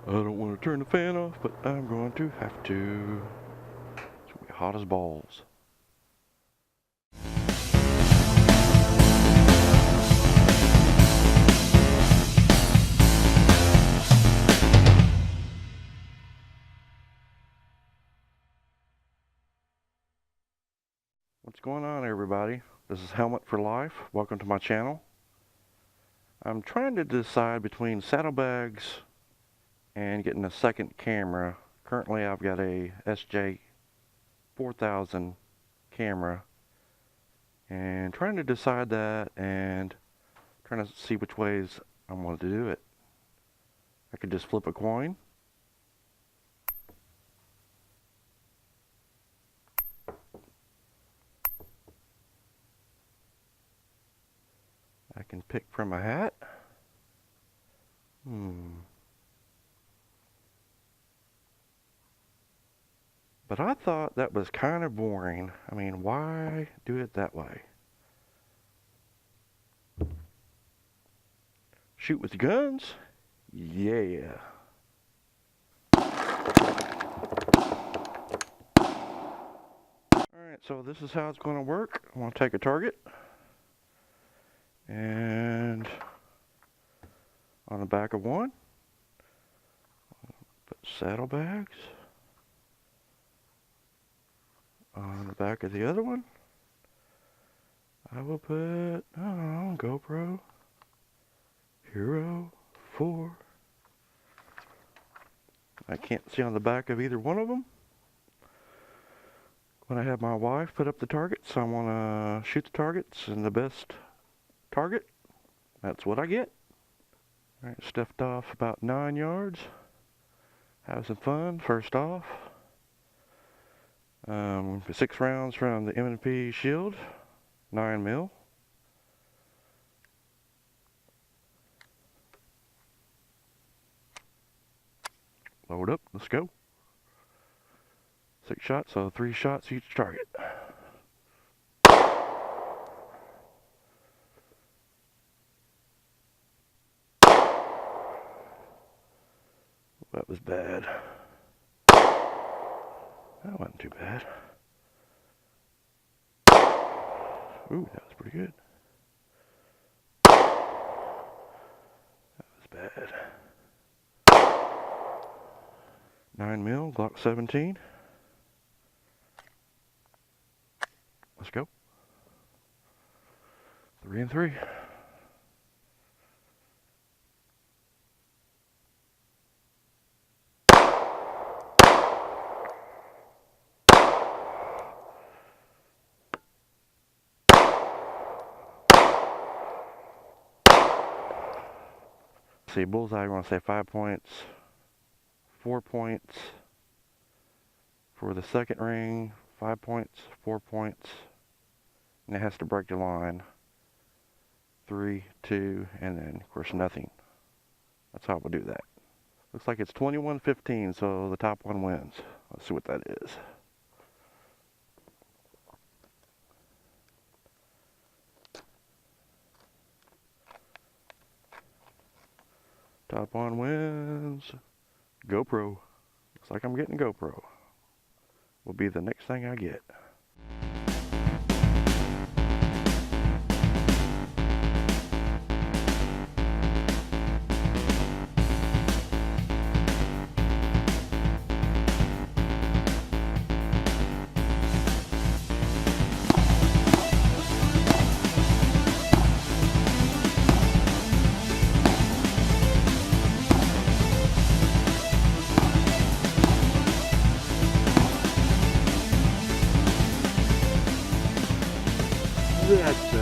I don't want to turn the fan off, but I'm going to have to. It's going to be hot as balls. What's going on, everybody? This is Helmet for Life. Welcome to my channel. I'm trying to decide between saddlebags and getting a second camera. Currently I've got a SJ4000 camera and trying to decide that and trying to see which ways I want to do it. I could just flip a coin. I can pick from a hat. But I thought that was kind of boring. I mean, why do it that way? Shoot with guns? Yeah. Alright, so this is how it's going to work. I'm going to take a target. And on the back of one, put saddlebags. On the back of the other one, I will put, I don't know, GoPro, Hero 4. I can't see on the back of either one of them. When I have my wife put up the targets, I want to shoot the targets and the best target. That's what I get. Alright, stuffed off about 9 yards. Have some fun, first off. 6 rounds from the M&P Shield, 9mm. Load up, let's go. 6 shots, so 3 shots each target. That was bad. That wasn't too bad. Ooh, that was pretty good. That was bad. 9mm, Glock 17. Let's go. 3 and 3. See, bullseye, I want to say 5 points, 4 points for the second ring, 5 points, 4 points, and it has to break the line. 3, 2, and then, of course, nothing. That's how we'll do that. Looks like it's 21-15, so the top one wins. Let's see what that is. Top one wins. GoPro. Looks like I'm getting GoPro. Will be the next thing I get. That's